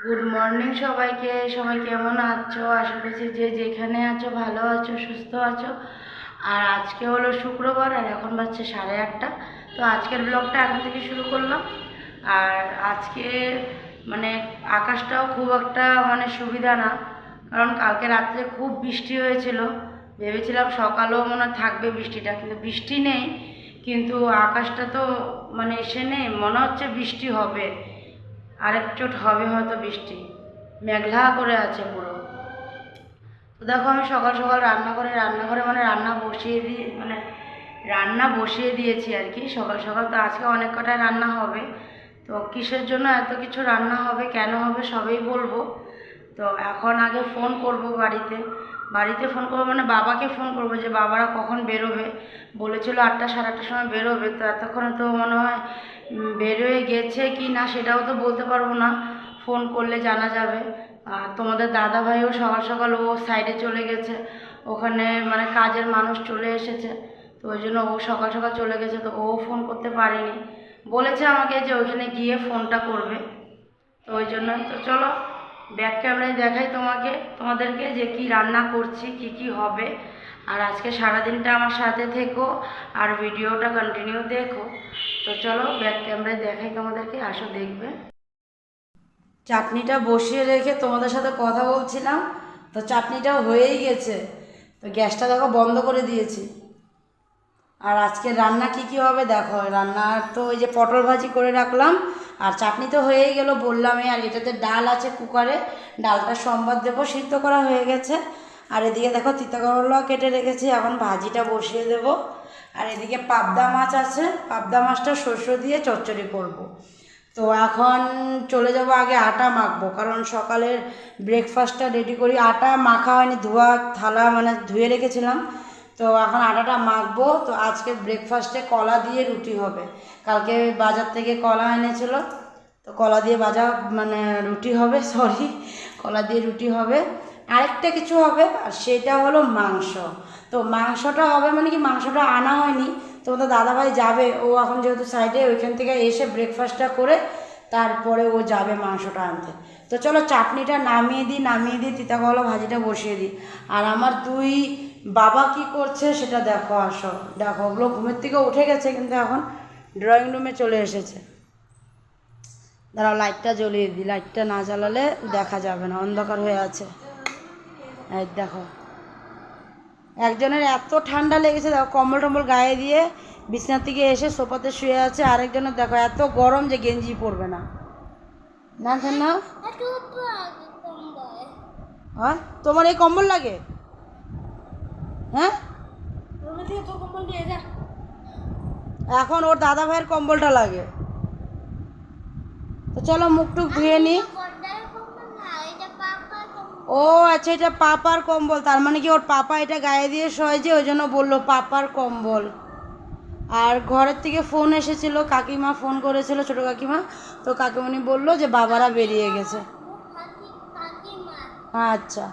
Good morning সবাইকে। সবাই কেমন আছো? আশা করছি যে যেখানে আছো ভালো আছো, সুস্থ আছো। আর আজকে হলো শুক্রবার আর এখন বাজছে 8:30। তো আজকের ব্লগটা এখন থেকে শুরু করলাম। আর আজকে মানে আকাশটাও খুব একটা সুবিধা না, কারণ কালকে রাত্রে খুব বৃষ্টি হয়েছিল। ভেবেছিলাম সকালেও মনে হয় থাকবে বৃষ্টিটা, কিন্তু বৃষ্টি নেই। কিন্তু আকাশটা তো এসে নেই, মনে হচ্ছে বৃষ্টি হবে, আরেক চোট হবে হয়তো বৃষ্টি, মেঘলা করে আছে পুরো। তো দেখো আমি সকাল সকাল রান্নাঘরে রান্না বসিয়ে দিয়েছি আর কি। সকাল সকাল তো আজকে অনেক কটাই রান্না হবে। তো কিসের জন্য এত কিছু রান্না হবে, কেন হবে, সবই বলবো। তো এখন আগে ফোন করব বাড়িতে ফোন করবো, বাবাকে ফোন করব যে বাবারা কখন বেরোবে। বলেছিল 8টা 8:30টার সময় বেরোবে, তো এতক্ষণে তো মনে হয় বেরোয় গেছে কি না সেটাও তো বলতে পারবো না, ফোন করলে জানা যাবে। আর তোমাদের দাদা ভাইও সকাল সকাল ও সাইডে চলে গেছে, ওখানে কাজের মানুষ চলে এসেছে। তো ওই জন্য ও সকাল সকাল চলে গেছে, তো ও ফোন করতে পারেনি, বলেছে আমাকে যে ওইখানে গিয়ে ফোনটা করবে। তো ওই জন্যই তো চলো ব্যাক ক্যামেরায় দেখাই তোমাদেরকে যে কি রান্না করছি, কি কি হবে। আর আজকে সারাদিনটা আমার সাথে থেকো আর ভিডিওটা কন্টিনিউ দেখো। তো চলো ব্যাক ক্যামেরায় দেখাই তোমাদেরকে, আসো দেখবে। চাটনিটা বসিয়ে রেখে তোমাদের সাথে কথা বলছিলাম, তো চাটনিটাও হয়েই গেছে। তো গ্যাসটা দেখো বন্ধ করে দিয়েছি। আর আজকে রান্না কি কি হবে দেখো। রান্না তো ওই যে পটল ভাজি করে রাখলাম, আর চাটনি তো হয়েই গেল বললামই। আর এটাতে ডাল আছে কুকারে, ডালটা সোমবার দেবো, সিদ্ধ করা হয়ে গেছে। আর এদিকে দেখো তিতা করলা কেটে রেখেছি, এখন ভাজিটা বসিয়ে দেব। আর এদিকে পাবদা মাছ আছে, পাবদা মাছটা সরষে দিয়ে চচ্চড়ি করব। তো এখন চলে যাব, আগে আটা মাখবো, কারণ সকালের ব্রেকফাস্টটা রেডি করি। আটা মাখা হয়নি, ধোয়া থালা ধুয়ে রেখেছিলাম। তো এখন আটাটা মাখবো। তো আজকে ব্রেকফাস্টে কলা দিয়ে রুটি হবে। কালকে বাজার থেকে কলা এনেছিল, তো কলা দিয়ে রুটি হবে, সরি, কলা দিয়ে রুটি হবে। আরেকটা কিছু হবে, আর সেটা হলো মাংস। তো মাংসটা হবে মাংসটা আনা হয়নি, তোমাদের দাদাভাই যাবে, ও এখন যেহেতু সাইডে, ওইখান থেকে এসে ব্রেকফাস্টটা করে তারপরে ও যাবে মাংসটা আনতে। তো চলো চাটনিটা নামিয়ে দিই, তিতা করলা ভাজিটা বসিয়ে দিই। আর আমার দুই বাবা কি করছে সেটা দেখো, আসো দেখো। ওগুলো ঘুমের থেকে উঠে গেছে, কিন্তু এখন ড্রয়িং রুমে চলে এসেছে। দাঁড়াও লাইটটা জ্বলিয়ে দিই, লাইটটা না জ্বালালে দেখা যাবে না, অন্ধকার হয়ে আছে। এই দেখো, একজনের এত ঠান্ডা লেগেছে দেখো, কম্বল টম্বল গায়ে দিয়ে বিছনার থেকে এসে সোফাতে শুয়ে আছে। আরেকজনের দেখো এত গরম যে গেঞ্জি পরবে না। না না, হ্যাঁ তোমার এই কম্বল লাগে? হ্যাঁ, এখন ওর দাদা ভাইয়ের কম্বলটা লাগে। তো চলো মুখ টুক ধুয়ে নি। ও আচ্ছা, এটা পাপার কম্বল, তার মানে কি ওর পাপা এটা গায়ে দিয়ে শোয়, যে ওই জন্য বললো পাপার কম্বল। আর ঘরের থেকে ফোন এসেছিল, কাকিমা ফোন করেছিল, ছোটো কাকিমা। তো কাকিমণি বললো যে বাবারা বেরিয়ে গেছে। আচ্ছা,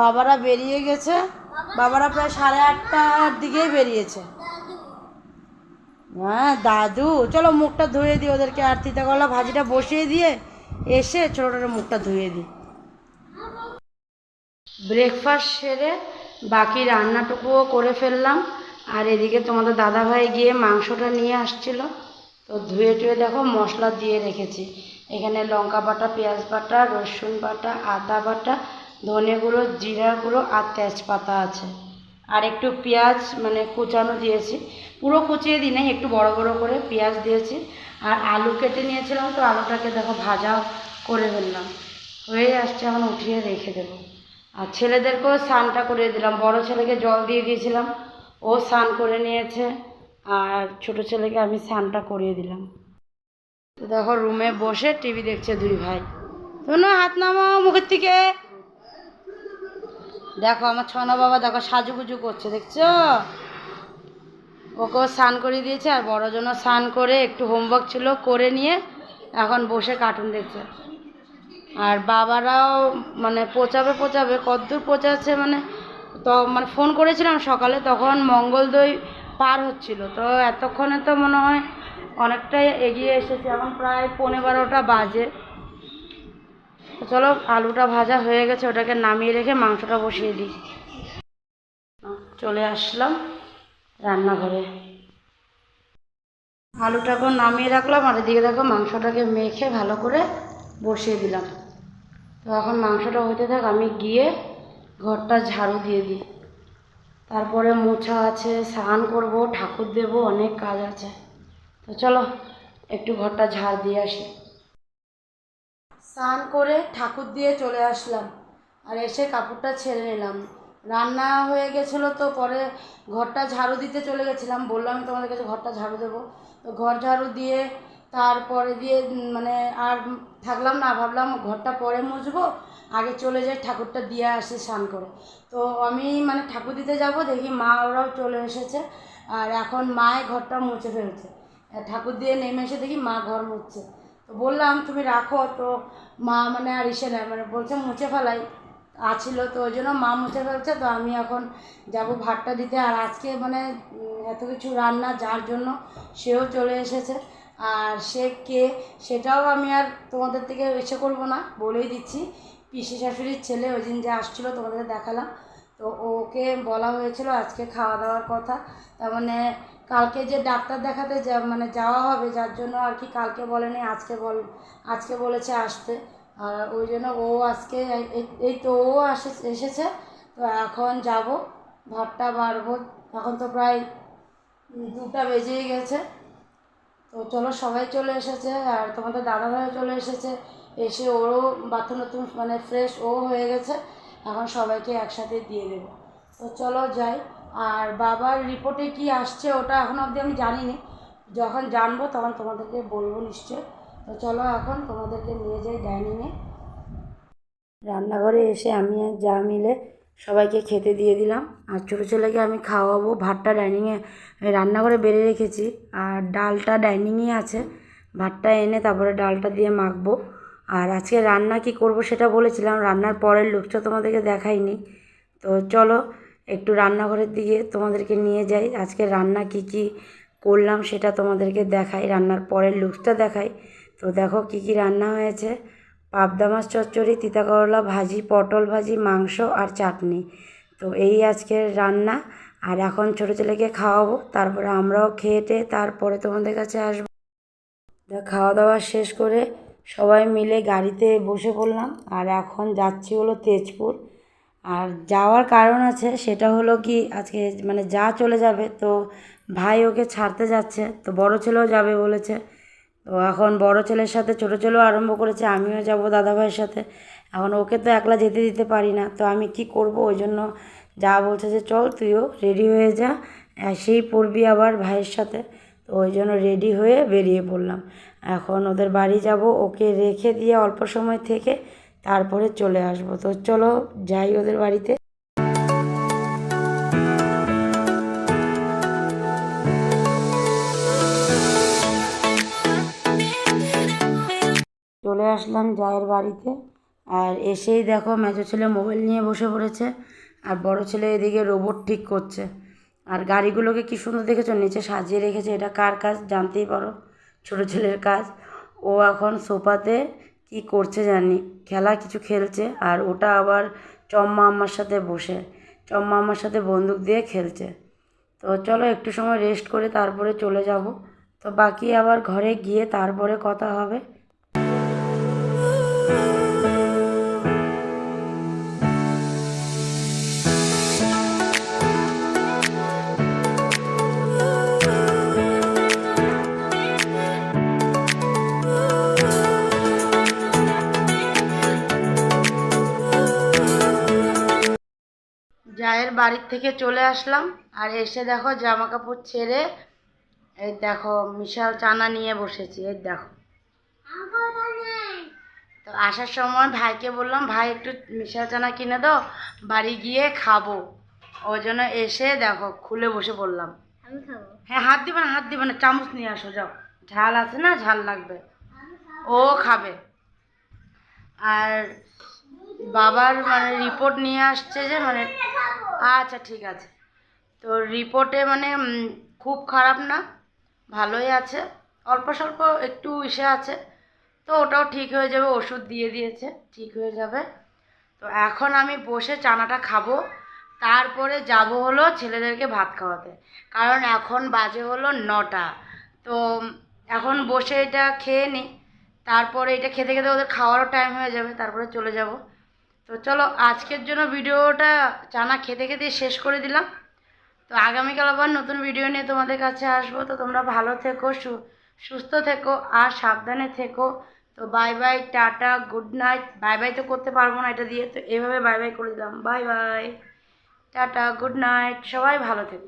বাবারা বেরিয়ে গেছে, বাবারা প্রায় 8:30টার দিকেই বেরিয়েছে। হ্যাঁ দাদু, চলো মুখটা ধুয়ে দিই ওদেরকে, আর তিতা করলা ভাজিটা বসিয়ে দিয়ে এসে ছোটোটার মুখটা ধুয়ে দিই। ব্রেকফাস্ট সেরে বাকি রান্নাটুকুও করে ফেললাম। আর এদিকে তোমাদের দাদাভাই গিয়ে মাংসটা নিয়ে আসছিল, তো ধুয়ে টুয়ে দেখো মশলা দিয়ে রেখেছি। এখানে লঙ্কা বাটা, পেঁয়াজ বাটা, রসুন বাটা, আদা বাটা, ধনে গুঁড়ো, জিরা গুঁড়ো আর তেজপাতা আছে। আর একটু পেঁয়াজ কুচানো দিয়েছি, পুরো কুচিয়ে দিই নাই, একটু বড় বড় করে পেঁয়াজ দিয়েছি। আর আলু কেটে নিয়েছিলাম, তো আলুটাকে দেখো ভাজা করে ফেললাম, হয়ে আসছে, এখন উঠিয়ে রেখে দেবো। আর ছেলেদেরকেও স্নানটা করে দিলাম, বড় ছেলেকে জল দিয়ে দিয়েছিলাম, ও স্নান করে নিয়েছে। আর ছোট ছেলেকে আমি স্নানটা করিয়ে দিলাম। তো দেখো রুমে বসে টিভি দেখছে দুই ভাই। শোনো, হাত নামাও মুখের থেকে। দেখো আমার ছনা বাবা দেখো সাজুগুজু করছে, দেখছো? ওকেও স্নান করিয়ে দিয়েছে, আর বড় জন্য স্নান করে একটু হোমওয়ার্ক ছিল করে নিয়ে এখন বসে কার্টুন দেখছে। আর বাবারাও পোচাবে কদ্দূর পোচাচ্ছে, তো ফোন করেছিলাম সকালে, তখন মঙ্গলদৈ পার হচ্ছিল। তো এতক্ষণে তো মনে হয় অনেকটাই এগিয়ে এসেছে, এখন প্রায় 11:15 বাজে। চলো আলুটা ভাজা হয়ে গেছে, ওটাকে নামিয়ে রেখে মাংসটা বসিয়ে দিই। চলে আসলাম রান্নাঘরে, আলুটাকে নামিয়ে রাখলাম আর এদিকে দেখো মাংসটাকে মেখে ভালো করে বসিয়ে দিলাম। তো এখন মাংসটা হতে থাক, আমি গিয়ে ঘরটা ঝাড়ু দিয়ে দিই। তারপরে মোছা আছে, স্নান করব, ঠাকুর দেব, অনেক কাজ আছে। তো চলো একটু ঘরটা ঝাড় দিয়ে আসি। স্নান করে ঠাকুর দিয়ে চলে আসলাম আর এসে কাপড়টা ছেড়ে নিলাম। রান্না হয়ে গেছিলো তো পরে ঘরটা ঝাড়ু দিতে চলে গেছিলাম, বললাম তোমাদের কাছে ঘরটা ঝাড়ু দেবো। তো ঘর ঝাড়ু দিয়ে তারপরে দিয়ে মানে আর থাকলাম না, ভাবলাম ঘরটা পরে মুছবো, আগে চলে যাই ঠাকুরটা দিয়ে আসি স্নান করে। তো আমি মানে ঠাকুর দিতে যাব, দেখি মা ওরাও চলে এসেছে আর এখন মায়ে ঘরটা মুছে ফেলছে। ঠাকুর দিয়ে নেমে এসে দেখি মা ঘর মুছছে। তো বললাম তুমি রাখো, তো মা মানে আর ইসে নেয়, মানে বলছে মুছে ফেলাই আছিল, তো ওই জন্য মা মুছে ফেলছে। তো আমি এখন যাব ভাতটা দিতে। আর আজকে মানে এত কিছু রান্না, যার জন্য সেও চলে এসেছে। আর সে কে সেটাও আমি আর তোমাদের থেকে এসে করবো না, বলেই দিচ্ছি। পিসি শাশুড়ির ছেলে, ওই দিন যে আসছিলো তোমাদের দেখালাম, তো ওকে বলা হয়েছিল আজকে খাওয়া দাওয়ার কথা। তার মানে কালকে যে ডাক্তার দেখাতে মানে যাওয়া হবে, যার জন্য আর কি কালকে বলেনি, আজকে বলেছে আসতে। আর ওই জন্য ও আজকে এই তো ও এসেছে। তো এখন যাব, ভাতটা বাড়বো। এখন তো প্রায় 2টা বেজেই গেছে। তো চলো সবাই চলে এসেছে আর তোমাদের দাদাভাইও চলে এসেছে। এসে ওরও বাথরুম টাথরুম মানে ফ্রেশ ও হয়ে গেছে, এখন সবাইকে একসাথে দিয়ে দেবো। তো চলো যাই। আর বাবার রিপোর্টে কি আসছে ওটা এখন অবধি আমি জানিনি, যখন জানবো তখন তোমাদেরকে বলবো নিশ্চয়। তো চলো এখন তোমাদেরকে নিয়ে যাই ডাইনিংয়ে। রান্নাঘরে এসে আমি আর যা মিলে সবাইকে খেতে দিয়ে দিলাম। আর ছোটো ছেলেকে আমি খাওয়াবো। ভাতটা ডাইনিংয়ে রান্নাঘরে বেড়ে রেখেছি আর ডালটা ডাইনিংয়ে আছে। ভাতটা এনে তারপরে ডালটা দিয়ে মাখবো। আর আজকে রান্না কি করব সেটা বলেছিলাম, রান্নার পরের লুকটা তোমাদেরকে দেখাইনি। তো চলো একটু রান্নাঘরের দিকে তোমাদেরকে নিয়ে যাই, আজকে রান্না কি কি করলাম সেটা তোমাদেরকে দেখাই, রান্নার পরের লুকটা দেখাই। তো দেখো কি কি রান্না হয়েছে। পাবদা মাছ চচ্চড়ি, তিতা করলা ভাজি, পটল ভাজি, মাংস আর চাটনি। তো এই আজকের রান্না। আর এখন ছোটো ছেলেকে খাওয়াবো, তারপরে আমরাও খেয়ে টেয়ে তারপরে তোমাদের কাছে আসবো। খাওয়া দাওয়া শেষ করে সবাই মিলে গাড়িতে বসে পড়লাম আর এখন যাচ্ছি হলো তেজপুর। আর যাওয়ার কারণ আছে, সেটা হলো কি আজকে মানে যা চলে যাবে, তো ভাই ওকে ছাড়তে যাচ্ছে, তো বড় ছেলেও যাবে বলেছে। তো এখন বড় ছেলের সাথে ছোটো ছেলেও আরম্ভ করেছে, আমিও যাব দাদাভাইয়ের সাথে। এখন ওকে তো একলা যেতে দিতে পারি না, তো আমি কি করব, ওই জন্য যা বলছে যে চল তুইও রেডি হয়ে যা, সেই পড়বি আবার ভাইয়ের সাথে। তো ওই জন্য রেডি হয়ে বেরিয়ে পড়লাম। এখন ওদের বাড়ি যাব, ওকে রেখে দিয়ে অল্প সময় থেকে তারপরে চলে আসব। তো চলো যাই ওদের বাড়িতে। চলে আসলাম জায়ের বাড়িতে। আর এসেই দেখো মেজো ছেলে মোবাইল নিয়ে বসে পড়েছে আর বড় ছেলে এদিকে রোবট ঠিক করছে। আর গাড়িগুলোকে কি সুন্দর দেখেছো, নিচে সাজিয়ে রেখেছে, এটা কার কাজ জানতেই পারো, ছোটো ছেলের কাজ। ও এখন সোফাতে কি করছে জানি, খেলা কিছু খেলছে। আর ওটা আবার চম্মা আম্মার সাথে বসে চম্মা আম্মার সাথে বন্দুক দিয়ে খেলছে। তো চলো একটু সময় রেস্ট করে তারপরে চলে যাব। তো বাকি আবার ঘরে গিয়ে তারপরে কথা হবে। জায়ের বাড়ির থেকে চলে আসলাম আর এসে দেখো জামা কাপড় ছেড়ে এই দেখো মিশাল চানা নিয়ে বসেছি, এই দেখো। তো আসার সময় ভাইকে বললাম ভাই একটু মিশাল চানা কিনে দাও, বাড়ি গিয়ে খাবো। ওই জন্য এসে দেখো খুলে বসে পড়লাম। হ্যাঁ হাত দিবে না, হাত দিবে না, চামচ নিয়ে আসো যাও, ঝাল আছে না, ঝাল লাগবে, ও খাবে। আর বাবার মানে রিপোর্ট নিয়ে আসছে যে মানে আচ্ছা ঠিক আছে। তো রিপোর্টে মানে খুব খারাপ না, ভালোই আছে, অল্প স্বল্প একটু ইসে আছে। তো ওটাও ঠিক হয়ে যাবে, ওষুধ দিয়ে দিয়েছে, ঠিক হয়ে যাবে। তো এখন আমি বসে চানাটা খাবো, তারপরে যাব হলো ছেলেদেরকে ভাত খাওয়াতে, কারণ এখন বাজে হলো 9টা। তো এখন বসে এটা খেয়ে নিই, তারপরে এটা খেতে খেতে ওদের খাওয়ারও টাইম হয়ে যাবে, তারপরে চলে যাব। তো চলো আজকের জন্য ভিডিওটা চানা খেতে খেতে শেষ করে দিলাম। তো আগামীকাল আবার নতুন ভিডিও নিয়ে তোমাদের কাছে আসবো। তো তোমরা ভালো থেকো, সুস্থ থেকো আর সাবধানে থেকো। তো bye bye, tata, good night. Bye bye তো করতে পারবো না এটা দিয়ে, তো এভাবে বাই বাই করে দিলাম। Bye bye, tata, good night, সবাই ভালো থেকো।